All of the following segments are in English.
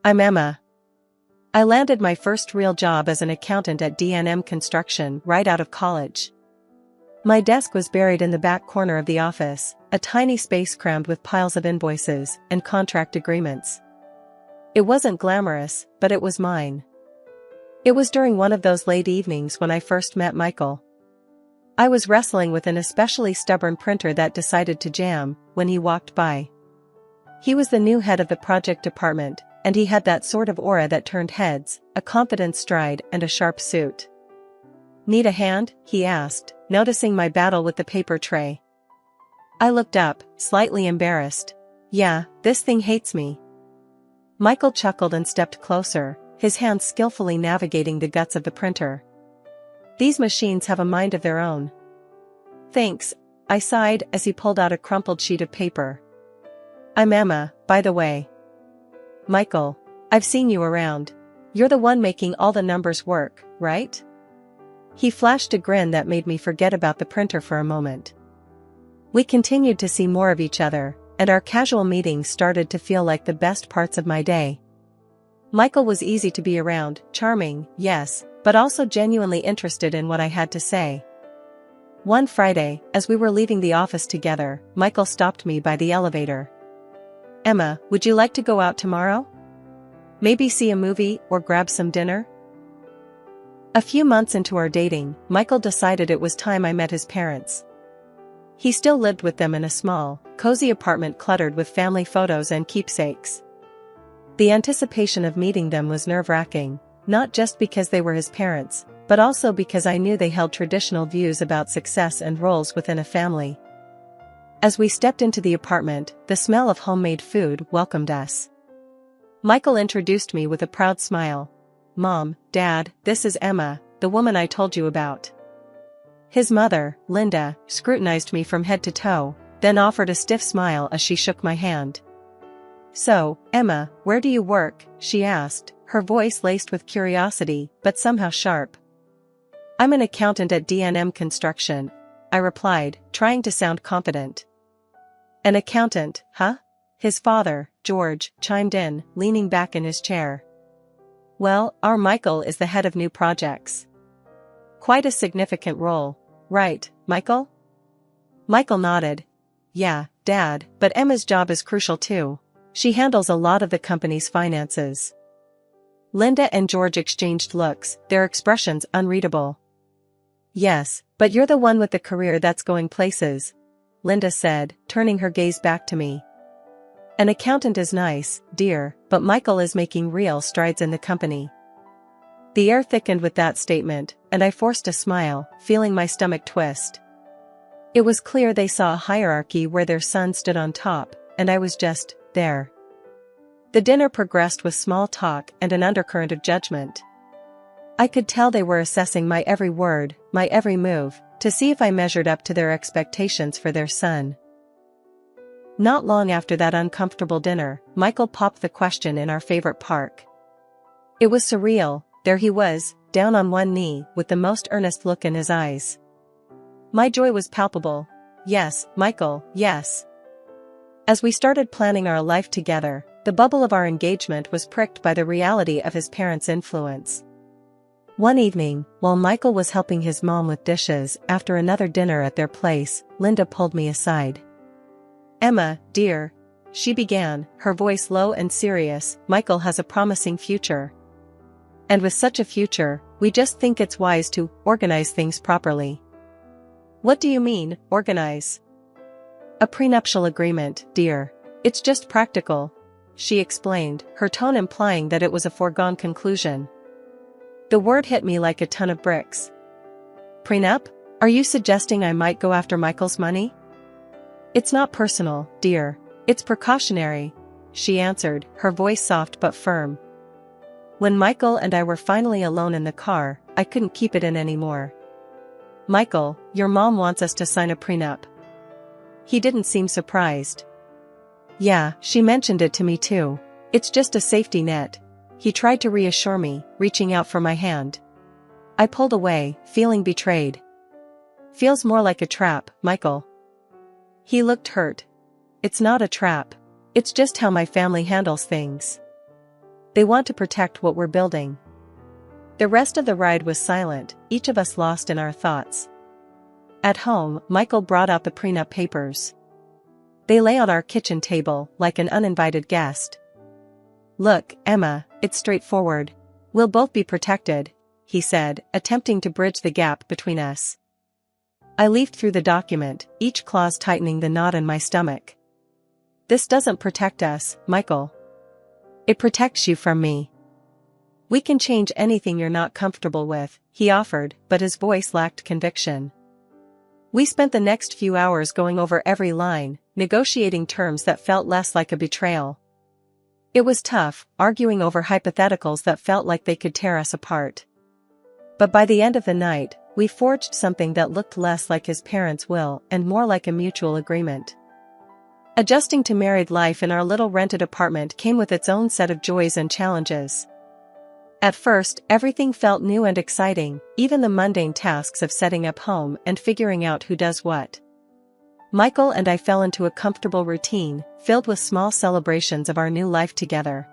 I'm Emma. I landed my first real job as an accountant at D&M Construction right out of college. My desk was buried in the back corner of the office, a tiny space crammed with piles of invoices and contract agreements. It wasn't glamorous, but it was mine. It was during one of those late evenings when I first met Michael. I was wrestling with an especially stubborn printer that decided to jam when he walked by. He was the new head of the project department, and he had that sort of aura that turned heads, a confident stride and a sharp suit. "Need a hand?" he asked, noticing my battle with the paper tray. I looked up, slightly embarrassed. "Yeah, this thing hates me." Michael chuckled and stepped closer, his hands skillfully navigating the guts of the printer. "These machines have a mind of their own." "Thanks," I sighed as he pulled out a crumpled sheet of paper. "I'm Emma, by the way." "Michael, I've seen you around. You're the one making all the numbers work, right?" He flashed a grin that made me forget about the printer for a moment. We continued to see more of each other, and our casual meetings started to feel like the best parts of my day. Michael was easy to be around, charming, yes, but also genuinely interested in what I had to say. One Friday, as we were leaving the office together, Michael stopped me by the elevator. "Emma, would you like to go out tomorrow? Maybe see a movie or grab some dinner?" A few months into our dating, Michael decided it was time I met his parents. He still lived with them in a small, cozy apartment cluttered with family photos and keepsakes. The anticipation of meeting them was nerve-wracking, not just because they were his parents, but also because I knew they held traditional views about success and roles within a family. As we stepped into the apartment, the smell of homemade food welcomed us. Michael introduced me with a proud smile. "Mom, Dad, this is Emma, the woman I told you about." His mother, Linda, scrutinized me from head to toe, then offered a stiff smile as she shook my hand. "So, Emma, where do you work?" she asked, her voice laced with curiosity, but somehow sharp. "I'm an accountant at D&M Construction," I replied, trying to sound confident. "An accountant, huh?" His father, George, chimed in, leaning back in his chair. "Well, our Michael is the head of new projects. Quite a significant role, right, Michael?" Michael nodded. "Yeah, Dad, but Emma's job is crucial too. She handles a lot of the company's finances." Linda and George exchanged looks, their expressions unreadable. "Yes, but you're the one with the career that's going places," Linda said, turning her gaze back to me. "An accountant is nice, dear, but Michael is making real strides in the company." The air thickened with that statement, and I forced a smile, feeling my stomach twist. It was clear they saw a hierarchy where their son stood on top, and I was just there. The dinner progressed with small talk and an undercurrent of judgment. I could tell they were assessing my every word, my every move, to see if I measured up to their expectations for their son. Not long after that uncomfortable dinner, Michael popped the question in our favorite park. It was surreal. There he was, down on one knee, with the most earnest look in his eyes. My joy was palpable. "Yes, Michael, yes." As we started planning our life together, the bubble of our engagement was pricked by the reality of his parents' influence. One evening, while Michael was helping his mom with dishes after another dinner at their place, Linda pulled me aside. "Emma, dear," she began, her voice low and serious, "Michael has a promising future. And with such a future, we just think it's wise to organize things properly." "What do you mean, organize?" "A prenuptial agreement, dear. It's just practical," she explained, her tone implying that it was a foregone conclusion. The word hit me like a ton of bricks. "Prenup? Are you suggesting I might go after Michael's money?" "It's not personal, dear. It's precautionary," she answered, her voice soft but firm. When Michael and I were finally alone in the car, I couldn't keep it in anymore. "Michael, your mom wants us to sign a prenup." He didn't seem surprised. "Yeah, she mentioned it to me too. It's just a safety net." He tried to reassure me, reaching out for my hand. I pulled away, feeling betrayed. "Feels more like a trap, Michael." He looked hurt. "It's not a trap. It's just how my family handles things." They want to protect what we're building. The rest of the ride was silent, each of us lost in our thoughts. At home, Michael brought out the prenup papers. They lay on our kitchen table, like an uninvited guest. "Look, Emma, it's straightforward. We'll both be protected," he said, attempting to bridge the gap between us. I leafed through the document, each clause tightening the knot in my stomach. "This doesn't protect us, Michael. It protects you from me. We can change anything you're not comfortable with," he offered, but his voice lacked conviction. We spent the next few hours going over every line, negotiating terms that felt less like a betrayal. It was tough, arguing over hypotheticals that felt like they could tear us apart. But by the end of the night, we forged something that looked less like his parents' will and more like a mutual agreement. Adjusting to married life in our little rented apartment came with its own set of joys and challenges. At first, everything felt new and exciting, even the mundane tasks of setting up home and figuring out who does what. Michael and I fell into a comfortable routine, filled with small celebrations of our new life together.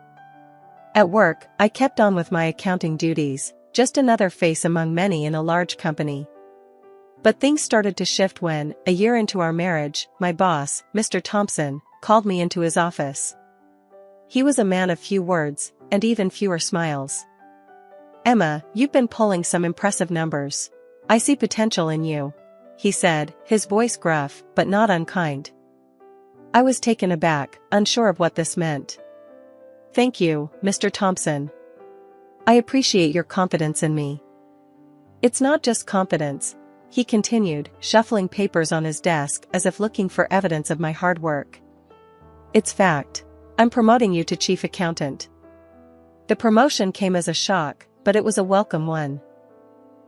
At work, I kept on with my accounting duties, just another face among many in a large company. But things started to shift when, a year into our marriage, my boss, Mr. Thompson, called me into his office. He was a man of few words, and even fewer smiles. "Emma, you've been pulling some impressive numbers. I see potential in you," he said, his voice gruff, but not unkind. I was taken aback, unsure of what this meant. "Thank you, Mr. Thompson. I appreciate your confidence in me." "It's not just confidence," he continued, shuffling papers on his desk as if looking for evidence of my hard work. "It's fact. I'm promoting you to chief accountant." The promotion came as a shock, but it was a welcome one.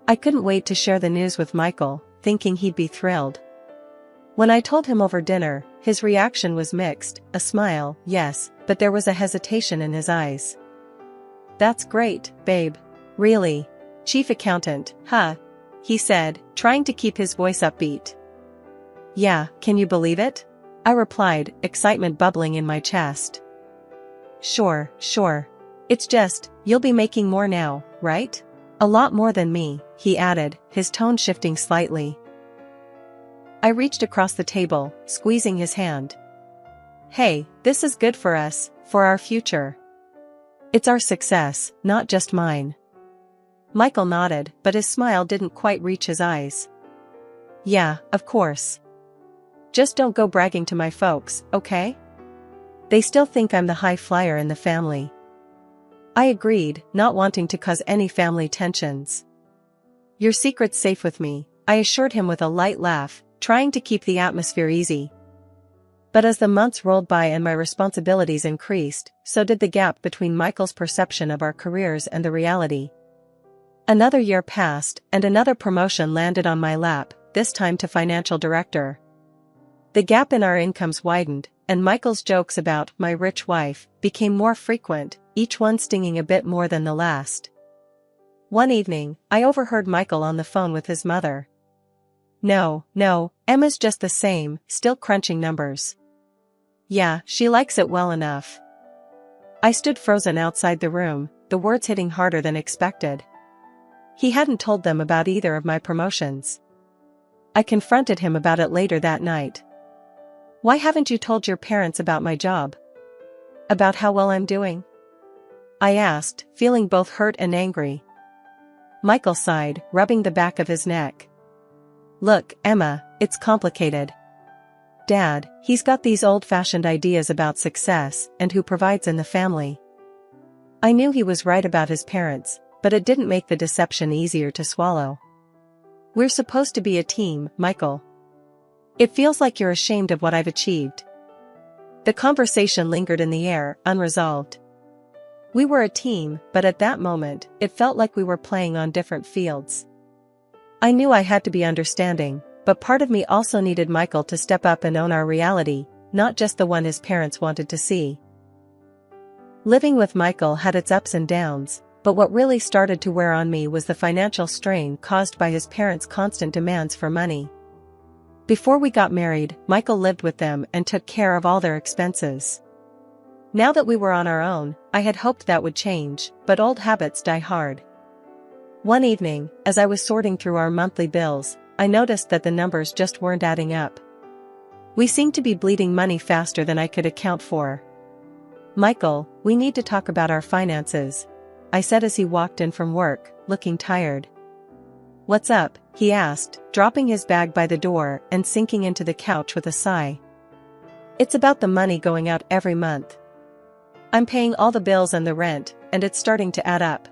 I couldn't wait to share the news with Michael, thinking he'd be thrilled. When I told him over dinner, his reaction was mixed, a smile, yes, but there was a hesitation in his eyes. "That's great, babe. Really? Chief accountant, huh?" he said, trying to keep his voice upbeat. "Yeah, can you believe it?" I replied, excitement bubbling in my chest. Sure. It's just, you'll be making more now, right? A lot more than me," he added, his tone shifting slightly. I reached across the table, squeezing his hand. "Hey, this is good for us, for our future. It's our success, not just mine." Michael nodded, but his smile didn't quite reach his eyes. "Yeah, of course. Just don't go bragging to my folks, okay? They still think I'm the high flyer in the family." I agreed, not wanting to cause any family tensions. "Your secret's safe with me," I assured him with a light laugh, trying to keep the atmosphere easy. But as the months rolled by and my responsibilities increased, so did the gap between Michael's perception of our careers and the reality. Another year passed, and another promotion landed on my lap, this time to financial director. The gap in our incomes widened, and Michael's jokes about my rich wife became more frequent, each one stinging a bit more than the last. One evening, I overheard Michael on the phone with his mother. No, Emma's just the same, still crunching numbers. Yeah, she likes it well enough." I stood frozen outside the room, the words hitting harder than expected. He hadn't told them about either of my promotions. I confronted him about it later that night. "Why haven't you told your parents about my job? About how well I'm doing?" I asked, feeling both hurt and angry. Michael sighed, rubbing the back of his neck. "Look, Emma, it's complicated. Dad, he's got these old-fashioned ideas about success and who provides in the family." I knew he was right about his parents, but it didn't make the deception easier to swallow. "We're supposed to be a team, Michael. It feels like you're ashamed of what I've achieved." The conversation lingered in the air, unresolved. We were a team, but at that moment, it felt like we were playing on different fields. I knew I had to be understanding, but part of me also needed Michael to step up and own our reality, not just the one his parents wanted to see. Living with Michael had its ups and downs, but what really started to wear on me was the financial strain caused by his parents' constant demands for money. Before we got married, Michael lived with them and took care of all their expenses. Now that we were on our own, I had hoped that would change, but old habits die hard. One evening, as I was sorting through our monthly bills, I noticed that the numbers just weren't adding up. We seemed to be bleeding money faster than I could account for. "Michael, we need to talk about our finances," I said as he walked in from work, looking tired. "What's up?" he asked, dropping his bag by the door and sinking into the couch with a sigh. "It's about the money going out every month. I'm paying all the bills and the rent, and it's starting to add up.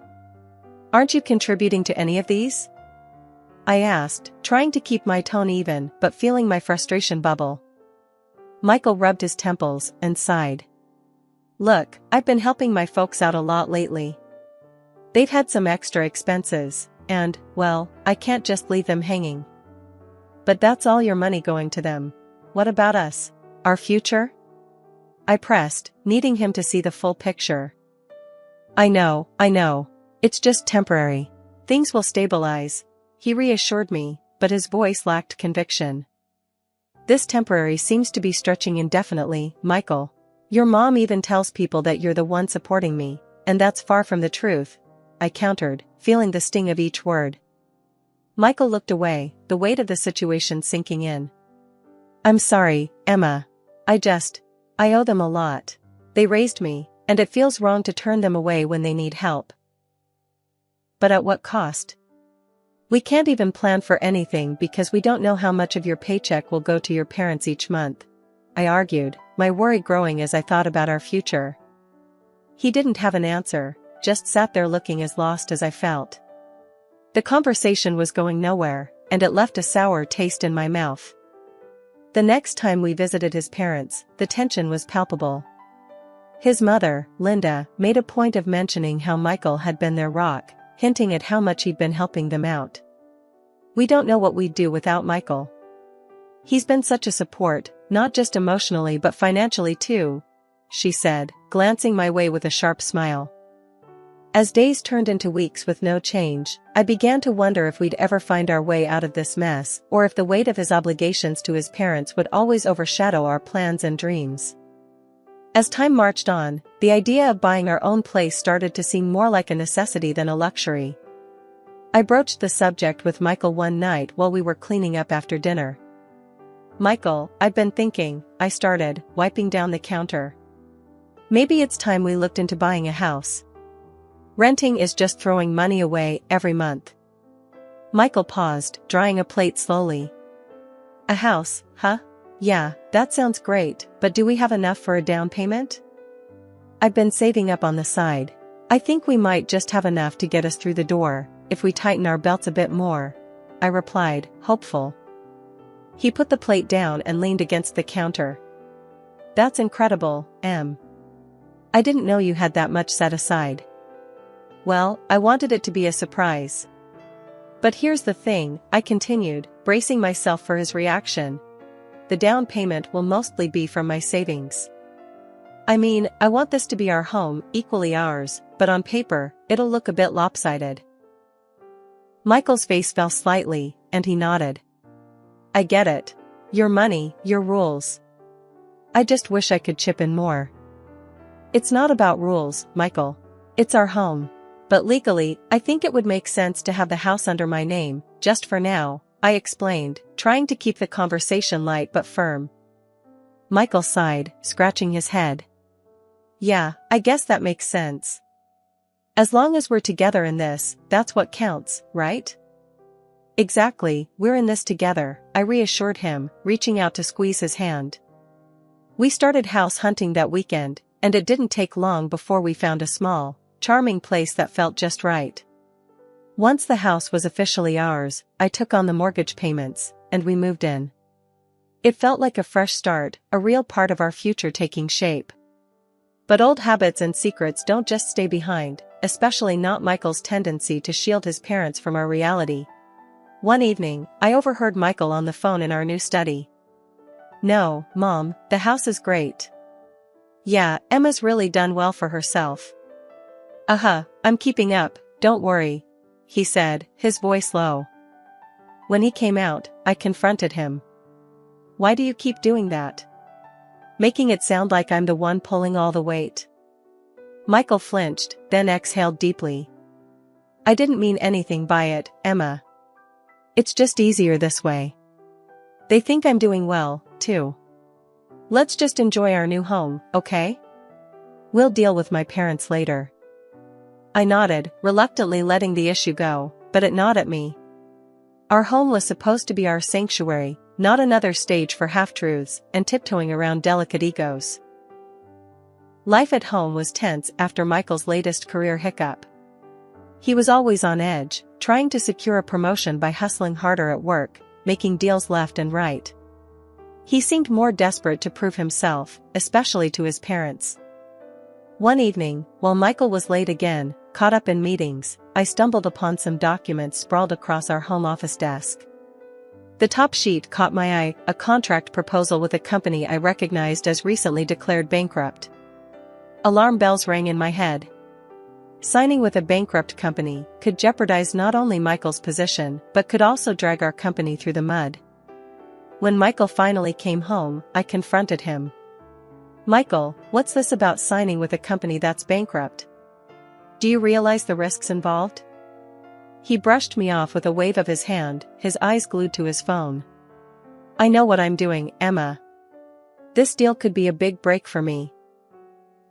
Aren't you contributing to any of these?" I asked, trying to keep my tone even but feeling my frustration bubble. Michael rubbed his temples and sighed. "Look, I've been helping my folks out a lot lately. They've had some extra expenses, and, well, I can't just leave them hanging." "But that's all your money going to them. What about us? Our future?" I pressed, needing him to see the full picture. I know. It's just temporary. Things will stabilize," he reassured me, but his voice lacked conviction. "This temporary seems to be stretching indefinitely, Michael. Your mom even tells people that you're the one supporting me, and that's far from the truth," I countered, feeling the sting of each word. Michael looked away, the weight of the situation sinking in. "I'm sorry, Emma. I owe them a lot. They raised me, and it feels wrong to turn them away when they need help." "But at what cost? We can't even plan for anything because we don't know how much of your paycheck will go to your parents each month," I argued, my worry growing as I thought about our future. He didn't have an answer, just sat there looking as lost as I felt. The conversation was going nowhere, and it left a sour taste in my mouth. The next time we visited his parents, the tension was palpable. His mother, Linda, made a point of mentioning how Michael had been their rock, hinting at how much he'd been helping them out. "We don't know what we'd do without Michael. He's been such a support, not just emotionally but financially too," she said, glancing my way with a sharp smile. As days turned into weeks with no change, I began to wonder if we'd ever find our way out of this mess, or if the weight of his obligations to his parents would always overshadow our plans and dreams. As time marched on, the idea of buying our own place started to seem more like a necessity than a luxury. I broached the subject with Michael one night while we were cleaning up after dinner. "Michael, I've been thinking," I started, wiping down the counter. "Maybe it's time we looked into buying a house. Renting is just throwing money away every month." Michael paused, drying a plate slowly. "A house, huh? Yeah, that sounds great, but do we have enough for a down payment?" "I've been saving up on the side. I think we might just have enough to get us through the door, if we tighten our belts a bit more," I replied, hopeful. He put the plate down and leaned against the counter. "That's incredible, Em. I didn't know you had that much set aside." "Well, I wanted it to be a surprise. But here's the thing," I continued, bracing myself for his reaction. "The down payment will mostly be from my savings. I mean, I want this to be our home, equally ours, but on paper, it'll look a bit lopsided." Michael's face fell slightly, and he nodded. "I get it. Your money, your rules. I just wish I could chip in more." "It's not about rules, Michael. It's our home. But legally, I think it would make sense to have the house under my name, just for now," I explained, trying to keep the conversation light but firm. Michael sighed, scratching his head. "Yeah, I guess that makes sense. As long as we're together in this, that's what counts, right?" "Exactly, we're in this together," I reassured him, reaching out to squeeze his hand. We started house hunting that weekend, and it didn't take long before we found a small, charming place that felt just right. Once the house was officially ours, I took on the mortgage payments, and we moved in. It felt like a fresh start, a real part of our future taking shape. But old habits and secrets don't just stay behind, especially not Michael's tendency to shield his parents from our reality. One evening, I overheard Michael on the phone in our new study. "No, Mom, the house is great. Yeah, Emma's really done well for herself. I'm keeping up, don't worry," he said, his voice low. When he came out, I confronted him. "Why do you keep doing that? making it sound like I'm the one pulling all the weight. Michael flinched, then exhaled deeply. I didn't mean anything by it, Emma. It's just easier this way. They think I'm doing well, too. Let's just enjoy our new home, okay? We'll deal with my parents later. I nodded, reluctantly letting the issue go, but it gnawed at me. Our home was supposed to be our sanctuary, not another stage for half-truths and tiptoeing around delicate egos. Life at home was tense after Michael's latest career hiccup. He was always on edge, trying to secure a promotion by hustling harder at work, making deals left and right. He seemed more desperate to prove himself, especially to his parents. One evening, while Michael was late again, caught up in meetings, I stumbled upon some documents sprawled across our home office desk. The top sheet caught my eye, a contract proposal with a company I recognized as recently declared bankrupt. Alarm bells rang in my head. Signing with a bankrupt company could jeopardize not only Michael's position but could also drag our company through the mud. When Michael finally came home, I confronted him. Michael, what's this about signing with a company that's bankrupt? Do you realize the risks involved? He brushed me off with a wave of his hand, his eyes glued to his phone. I know what I'm doing, Emma. This deal could be a big break for me.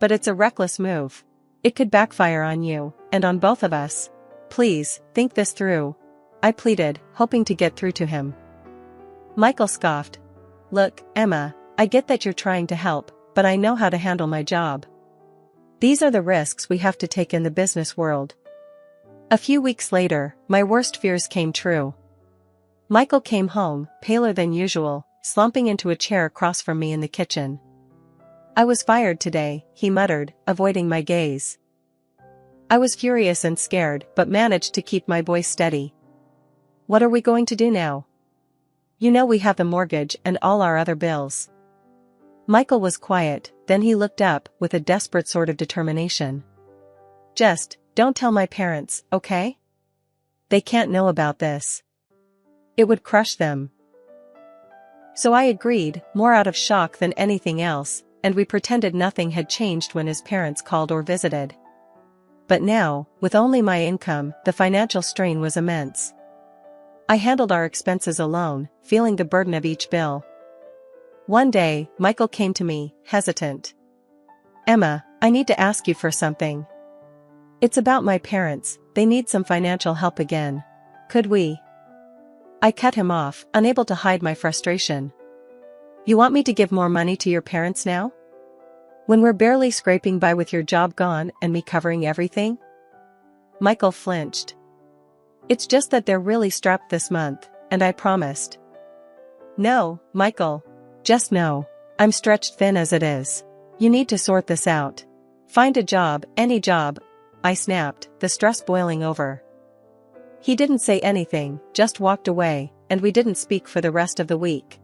But it's a reckless move. It could backfire on you, and on both of us. Please, think this through. I pleaded, hoping to get through to him. Michael scoffed. Look, Emma, I get that you're trying to help, but I know how to handle my job. These are the risks we have to take in the business world. A few weeks later, my worst fears came true. Michael came home, paler than usual, slumping into a chair across from me in the kitchen. I was fired today, he muttered, avoiding my gaze. I was furious and scared, but managed to keep my voice steady. What are we going to do now? You know we have the mortgage and all our other bills. Michael was quiet, then he looked up with a desperate sort of determination. Just, don't tell my parents, okay? They can't know about this. It would crush them. So I agreed, more out of shock than anything else, and we pretended nothing had changed when his parents called or visited. But now, with only my income, the financial strain was immense. I handled our expenses alone, feeling the burden of each bill. One day, Michael came to me, hesitant. Emma, I need to ask you for something. It's about my parents, they need some financial help again. Could we? I cut him off, unable to hide my frustration. You want me to give more money to your parents now? When we're barely scraping by with your job gone and me covering everything? Michael flinched. It's just that they're really strapped this month, and I promised. No, Michael. Just no. I'm stretched thin as it is. You need to sort this out. Find a job, any job. I snapped, the stress boiling over. He didn't say anything, just walked away, and we didn't speak for the rest of the week.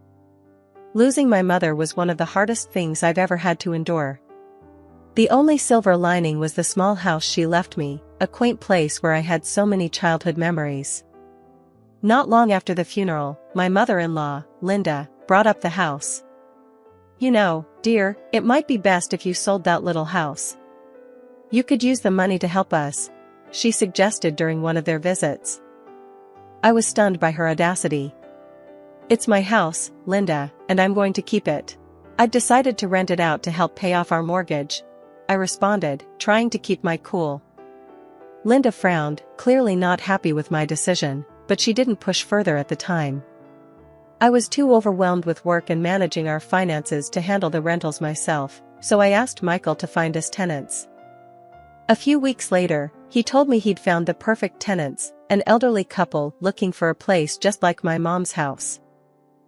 Losing my mother was one of the hardest things I've ever had to endure. The only silver lining was the small house she left me, a quaint place where I had so many childhood memories. Not long after the funeral, my mother-in-law, Linda, brought up the house. You know, dear, it might be best if you sold that little house. You could use the money to help us, she suggested during one of their visits. I was stunned by her audacity. It's my house, Linda, and I'm going to keep it. I've decided to rent it out to help pay off our mortgage, I responded, trying to keep my cool. Linda frowned, clearly not happy with my decision, but she didn't push further at the time. I was too overwhelmed with work and managing our finances to handle the rentals myself, so I asked Michael to find us tenants. A few weeks later, he told me he'd found the perfect tenants, an elderly couple looking for a place just like my mom's house.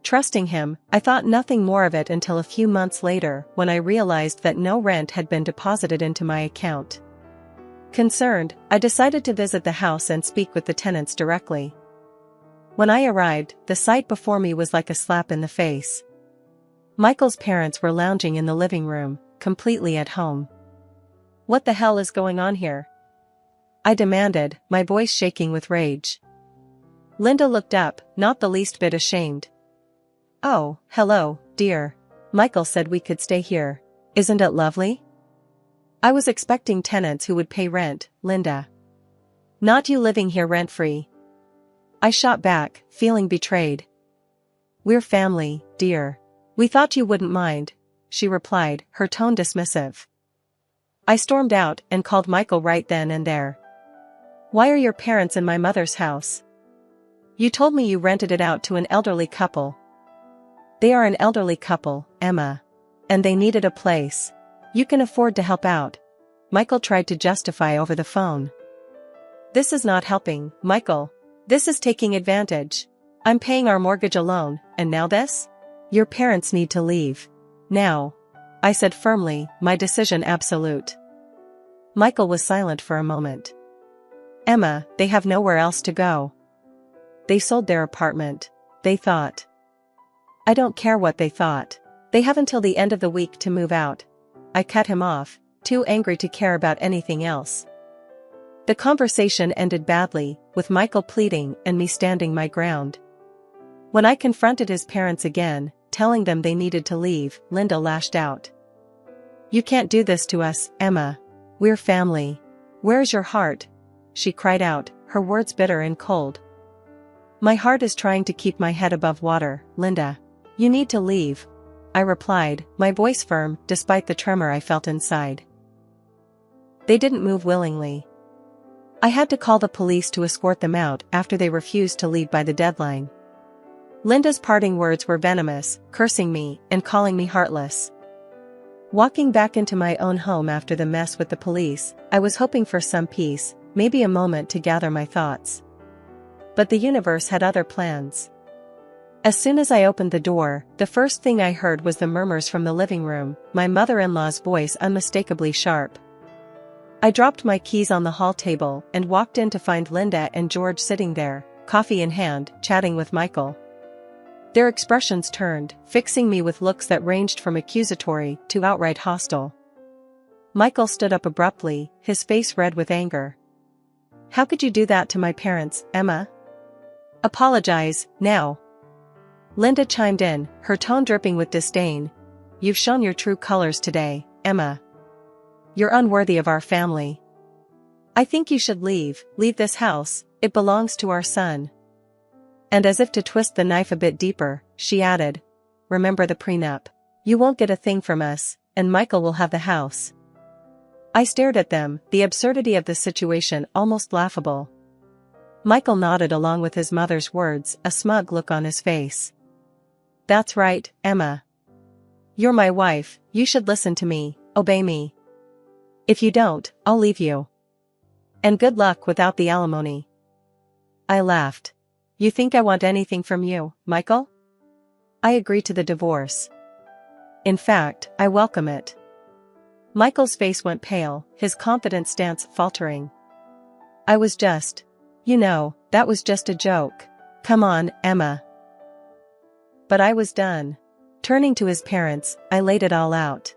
Trusting him, I thought nothing more of it until a few months later when I realized that no rent had been deposited into my account. Concerned, I decided to visit the house and speak with the tenants directly. When I arrived, the sight before me was like a slap in the face. Michael's parents were lounging in the living room, completely at home. What the hell is going on here? I demanded, my voice shaking with rage. Linda looked up, not the least bit ashamed. Oh, hello, dear. Michael said we could stay here. Isn't it lovely? I was expecting tenants who would pay rent, Linda. Not you living here rent-free. I shot back, feeling betrayed. We're family, dear. We thought you wouldn't mind, she replied, her tone dismissive. I stormed out and called Michael right then and there. Why are your parents in my mother's house? You told me you rented it out to an elderly couple. They are an elderly couple, Emma. And they needed a place. You can afford to help out. Michael tried to justify over the phone. This is not helping, Michael. This is taking advantage. I'm paying our mortgage alone, and now this? Your parents need to leave. Now. I said firmly, my decision absolute. Michael was silent for a moment. Emma, they have nowhere else to go. They sold their apartment. They thought. I don't care what they thought. They have until the end of the week to move out. I cut him off, too angry to care about anything else. The conversation ended badly, with Michael pleading and me standing my ground. When I confronted his parents again, telling them they needed to leave, Linda lashed out. You can't do this to us, Emma. We're family. Where's your heart? She cried out, her words bitter and cold. My heart is trying to keep my head above water, Linda. You need to leave. I replied, my voice firm, despite the tremor I felt inside. They didn't move willingly. I had to call the police to escort them out after they refused to leave by the deadline. Linda's parting words were venomous, cursing me and calling me heartless. Walking back into my own home after the mess with the police, I was hoping for some peace, maybe a moment to gather my thoughts. But the universe had other plans. As soon as I opened the door, the first thing I heard was the murmurs from the living room, my mother-in-law's voice unmistakably sharp. I dropped my keys on the hall table and walked in to find Linda and George sitting there, coffee in hand, chatting with Michael. Their expressions turned, fixing me with looks that ranged from accusatory to outright hostile. Michael stood up abruptly, his face red with anger. How could you do that to my parents, Emma? Apologize, now. Linda chimed in, her tone dripping with disdain. You've shown your true colors today, Emma. You're unworthy of our family. I think you should leave this house, it belongs to our son. And as if to twist the knife a bit deeper, she added, remember the prenup. You won't get a thing from us, and Michael will have the house. I stared at them, the absurdity of the situation almost laughable. Michael nodded along with his mother's words, a smug look on his face. That's right, Emma. You're my wife, you should listen to me, obey me. If you don't, I'll leave you. And good luck without the alimony. I laughed. You think I want anything from you, Michael? I agree to the divorce. In fact, I welcome it. Michael's face went pale, his confident stance faltering. I was just. That was just a joke. Come on, Emma. But I was done. Turning to his parents, I laid it all out.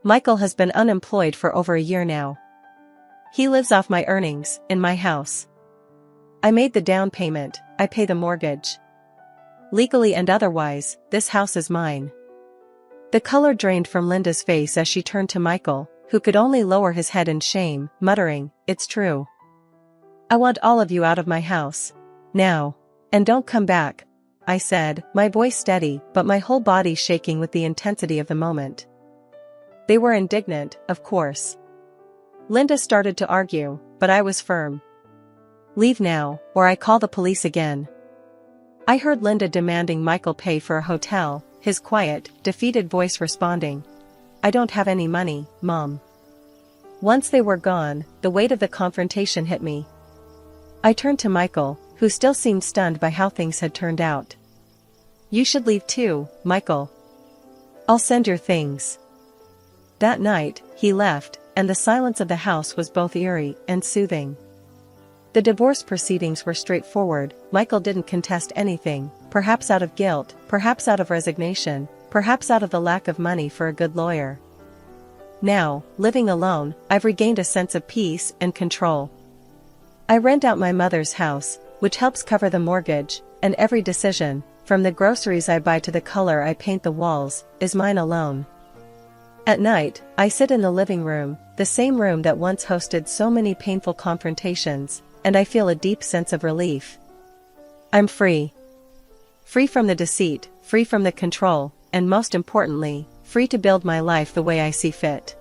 Michael has been unemployed for over a year now. He lives off my earnings, in my house. I made the down payment, I pay the mortgage. Legally and otherwise, this house is mine. The color drained from Linda's face as she turned to Michael, who could only lower his head in shame, muttering, It's true. I want all of you out of my house. Now. And don't come back, I said, my voice steady but my whole body shaking with the intensity of the moment. They were indignant, of course. Linda started to argue, but I was firm. Leave now, or I call the police again. I heard Linda demanding Michael pay for a hotel, his quiet, defeated voice responding. I don't have any money, Mom. Once they were gone, the weight of the confrontation hit me. I turned to Michael, who still seemed stunned by how things had turned out. You should leave too, Michael. I'll send your things. That night, he left, and the silence of the house was both eerie and soothing. The divorce proceedings were straightforward. Michael didn't contest anything, perhaps out of guilt, perhaps out of resignation, perhaps out of the lack of money for a good lawyer. Now, living alone, I've regained a sense of peace and control. I rent out my mother's house, which helps cover the mortgage, and every decision, from the groceries I buy to the color I paint the walls, is mine alone. At night, I sit in the living room, the same room that once hosted so many painful confrontations, and I feel a deep sense of relief. I'm free. Free from the deceit, free from the control, and most importantly, free to build my life the way I see fit.